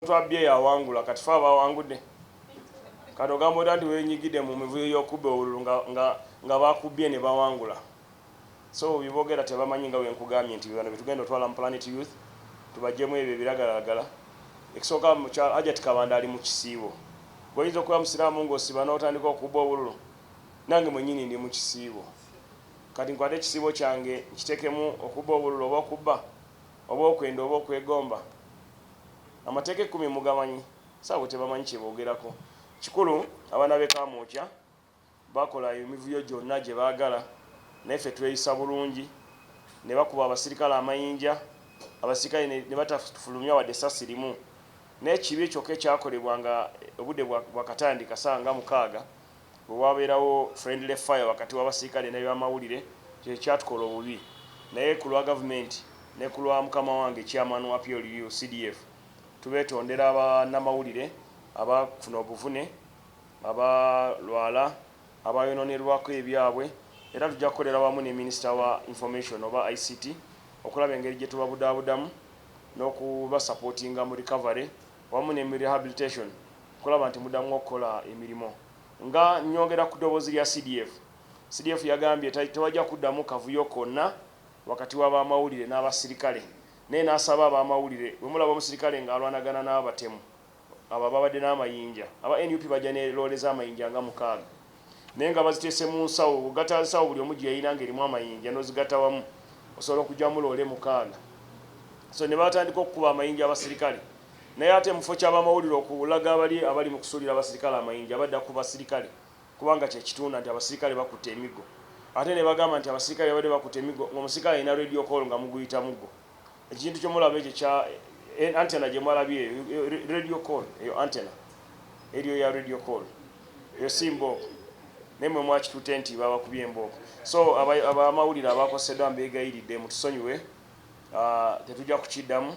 twabye yawangula kati fa bawangudde kati ogamba nti wenyigidde mu mivuyo y'okubba obululu nga bakubye ne bawangula. So bibogera tebamanyi nga wenkugambye nti bano betugenda otwala mu Planet Youth tubajjemu ebyo ebiragalagala. Ekisooka mukyala Hajati Kabanda ali mu kisiibo. Goyinza okuba musiraamu ng'osiba n'otandika okubba obululu. Nange mwennyini ndi mu kisiibo. Kati nkwate ekisiibo kyange nkitekemu okubba obululu oba okubba oba okwenda oba okwegomba. Amateeka 10 mugamanyi saawe tebamanyi kyeboogerako. Kikulu abaana b'e Kamwokya bakola emivuyo gyonna gye baagala naye ffe tweyisa bulungi ne bakuba abasirikale amayinja abasirikale ne batafulumya wadde essasi limu. Naye kibi kyokka ekyakolebwa nga obudde bwakatandika ssaawa nga 6 bwe wabeerawo friendly fire wakati w'abasirikale n'ebyamawulire kyatukola obubi. Naye ku lwa gavumenti ne ku lwa mukama wange chairman wa PLU CDF tubeetondera abannamawulire abafuna obuvune abalwala abayononerwako ebyabwe era tujja kukolera wamu ne minisita wa information oba ICT okulaba engeri gye tubabudaabudamu n'okubasupportinga mu recovery wamu ne rehabilitation okulaba nti muddamu okukola emirimu. Nga nnyongera ku ddoboozi lya CDF yagambye tewajja kuddamu kavuyo konna wakati w'abamawulire n'abasirikale naye n'asaba abamawulire bwe mulaba omusirikale ng'alwanagana n'abatemu abo babadde n'amayinja aba NUP bajja ne loole z'amayinja nga 6 naye nga baziteese mu nsawo ogatta nsawo buli omu gye yayina ng'erimu amayinja n'ozigatta wamu osobola okugyamu loole 6. So ne batandika okukuba amayinja abasirikale naye ate mufo ky'abamawulire okulaga abali mu kusuulira abasirikale amayinja badda ku basirikale kubanga kyekitunda nti abasirikale bakutte emiggo ate ne bagamba nti abasirikale badde bakutte emiggo ng'omusirikale alina radio call nga muguyita muggo. Ekintu kyomulaba ekyo kya antena gye mwalabye radio call eyo antena eriyo ya radio call eyo si mbooko naye mwe mwakitutte nti babakubye embooko. So abamawulire abakoseddwa mbeegayiridde mutusonyiwe tetujja kukiddamu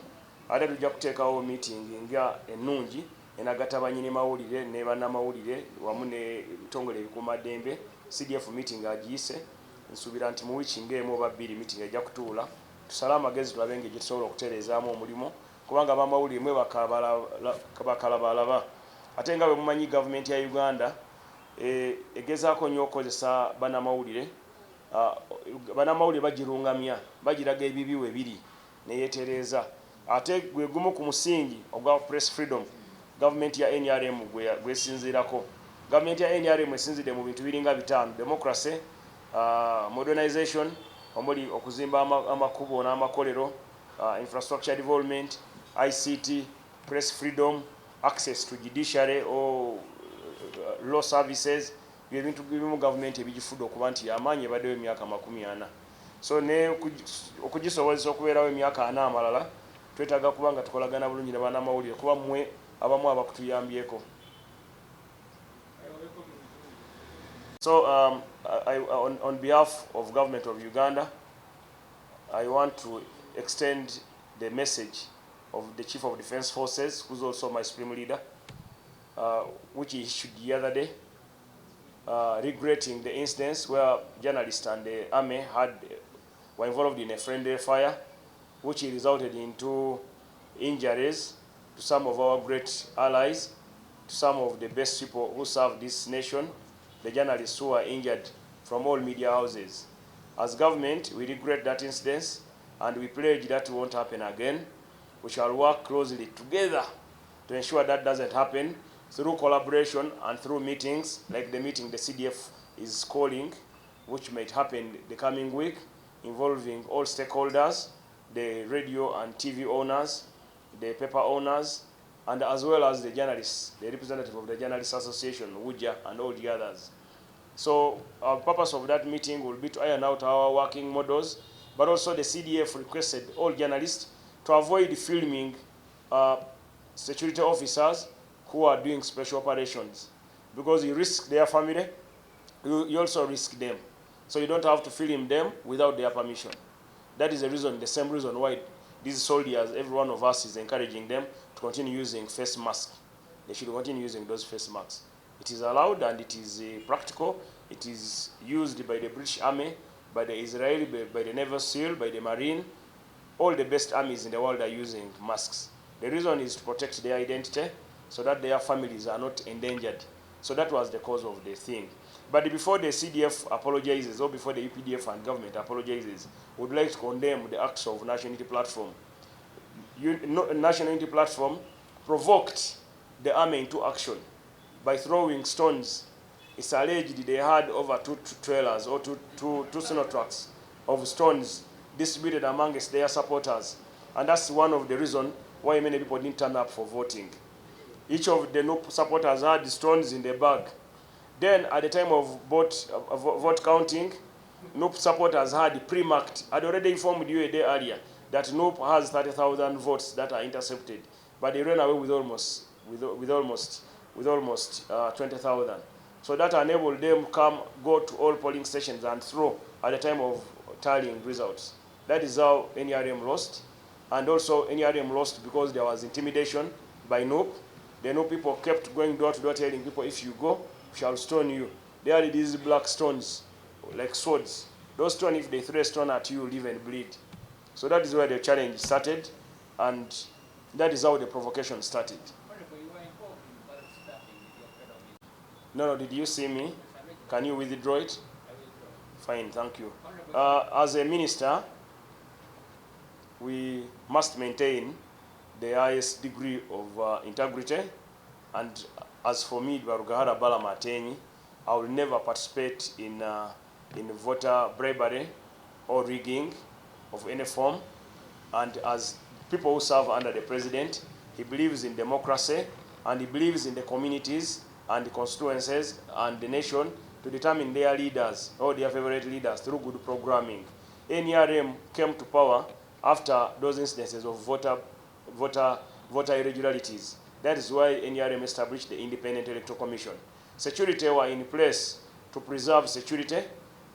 ate tujja kuteekawo meeting nga ennungi enagatta bannyini mawulire ne bannamawulire wamu n'ebitongole ebikuumaddembe. CDF meeting agiyise nsuubira nti mu wiiki ng'emu oba 2 meeting ejja kutuula tusale amagezi tulabe engeri gye tusobola okutereezaamu omulimu kubanga abamawulire mwe bakalabalaba ate nga bwe mumanyi gavumenti ya Uganda egezaako nnyo okukozesa bannamawulire. Bannamawulire bagirungamya bagiraga ebibi we biri neyeetereeza ate gwe gumu ku musingi ogwa press freedom gavumenti ya NRM gwesinziirako. Gavumenti ya NRM esinzidde mu bintu biringa 5: democracy, modernization omuli okuzimba amakubo n'amakolero, infrastructure development, ICT, press freedom, access to judiciary or law services. Ebintu bimu gavumenti ebigifudde okuba nti amaanyi ebaddewo emyaka 40. So ne okugisobozesa okubeerawo emyaka 4 amalala twetaaga kuba nga tukolagana bulungi ne bannamawulire kuba mmwe abamu abakutuyambyeko. So on behalf of government of Uganda, I want to extend the message of the Chief of Defence Forces, who's also my supreme leader, which he issued the other day, regretting the incidents where journalists and the army were involved in a friendly fire, which resulted into injuries to some of our great allies, to some of the best people who serve this nation, the journalists who were injured from all media houses. As government, we regret that incident and we pledge that won't happen again. We shall work closely together to ensure that doesn't happen through collaboration and through meetings like the meeting the CDF is calling, which might happen the coming week, involving all stakeholders, the radio and TV owners, the paper owners, and as well as the journalists, the representative of the Journalists Association, WUJA, and all the others. So our purpose of that meeting will be to iron out our working models, but also the CDF requested all journalists to avoid filming security officers who are doing special operations, because you risk their family, you also risk them. So you don't have to film them without their permission. That is the reason, the same reason why these soldiers, every one of us is encouraging them to continue using face masks. They should continue using those face masks. It is allowed and it is practical. It is used by the British Army, by the Israeli, by the Naval SEAL, by the Marine. All the best armies in the world are using masks. The reason is to protect their identity so that their families are not endangered. So that was the cause of the thing. But before the CDF apologizes, or before the UPDF and government apologizes, we would like to condemn the acts of National Unity Platform. National Unity Platform provoked the army into action by throwing stones. It's alleged they had over two trailers or two trucks of stones distributed amongst their supporters. And that's one of the reasons why many people didn't turn up for voting. Each of the NUP supporters had stones in their bag. Then at the time of vote counting, NUP supporters had pre-marked. I'd already informed you a day earlier that NUP has 30,000 votes that are intercepted, but they ran away with almost 20,000. So that enabled them to go to all polling stations and throw at the time of tallying results. That is how NRM lost. And also NRM lost because there was intimidation by NUP. The NUP people kept going door to door telling people, if you go, we shall stone you. They had these black stones, like swords. Those stones, if they throw a stone at you, you'll live and bleed. So that is where the challenge started, and that is how the provocation started. No, did you see me? Can you withdraw it? Fine, thank you. As a minister, we must maintain the highest degree of integrity, and as for me, Balaam, I will never participate in voter bribery or rigging of any form. And as people who serve under the president, he believes in democracy, and he believes in the communities and the constituencies and the nation to determine their leaders or their favorite leaders through good programming. NRM came to power after those instances of voter irregularities. That is why NRM established the Independent Electoral Commission. Security were in place to preserve security.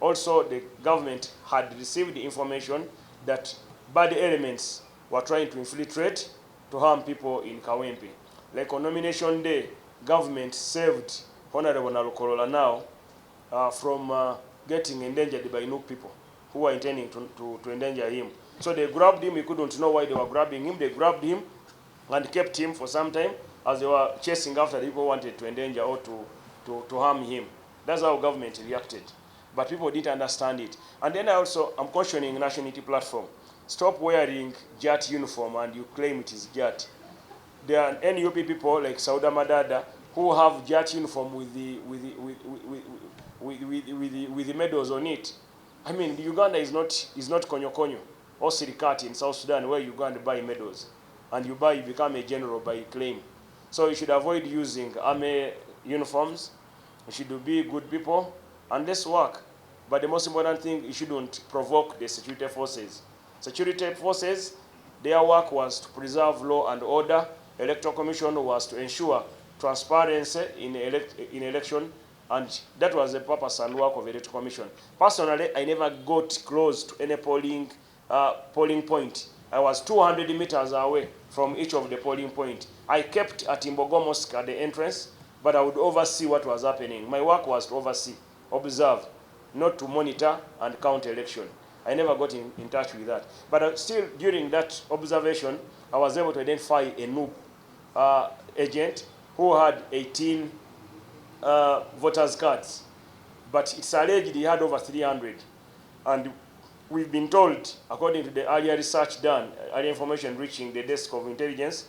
Also, the government had received the information that bad elements were trying to infiltrate to harm people in Kawempe. Like on nomination day, government saved Honorable Nalukolola now from getting endangered by NUP people who were intending to endanger him. So they grabbed him. He couldn't know why they were grabbing him. They grabbed him and kept him for some time as they were chasing after the people who wanted to endanger or to harm him. That's how government reacted. But people didn't understand it. And then I'm cautioning National Unity Platform. Stop wearing JAT uniform and you claim it is JAT. There are NUP people like Sauda Madada who have JAT uniform with the medals on it. I mean, Uganda is not Konyo Konyo or Sirikati in South Sudan where you go and buy medals. And you become a general by claim. So you should avoid using army uniforms. You should be good people and let's work. But the most important thing, you shouldn't provoke the security forces. Security forces, their work was to preserve law and order. Electoral Commission was to ensure transparency in election, and that was the purpose and work of the Electoral Commission. Personally, I never got close to any polling point. I was 200 meters away from each of the polling points. I kept at Imbogo Mosque at the entrance, but I would oversee what was happening. My work was to oversee, observe, not to monitor and count election. I never got in touch with that. But still, during that observation, I was able to identify a NUP agent who had 18 voters' cards. But it's alleged he had over 300. And we've been told, according to the earlier research done, earlier information reaching the desk of intelligence,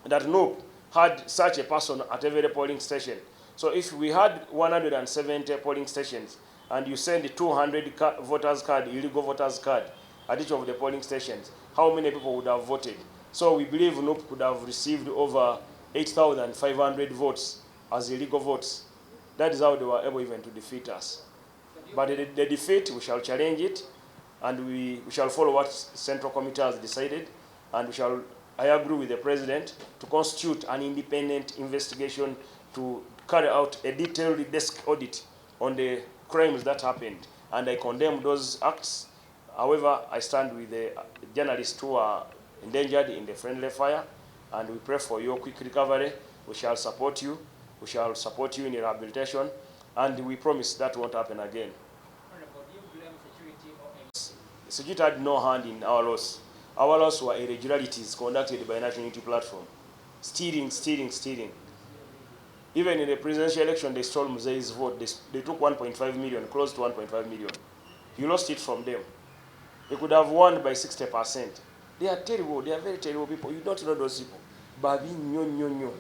that NUP had such a person at every polling station. So if we had 170 polling stations, and you send 200 voters card, illegal voters card, at each of the polling stations, how many people would have voted? So we believe NUP could have received over 8,500 votes as illegal votes. That is how they were able even to defeat us. But the defeat, we shall challenge it, and we shall follow what Central Committee has decided, and I agree with the President to constitute an independent investigation to carry out a detailed desk audit on the crimes that happened, and I condemn those acts. However, I stand with the journalists who are endangered in the friendly fire, and we pray for your quick recovery. We shall support you. We shall support you in rehabilitation, and we promise that won't happen again. Security had no hand in our loss. Our loss were irregularities conducted by national unity platform. Stealing. Even in the presidential election, they stole Muzei's vote. They took 1.5 million, close to 1.5 million. You lost it from them. They could have won by 60%. They are terrible. They are very terrible people. You don't know those people. Babi nyo nyo nyo.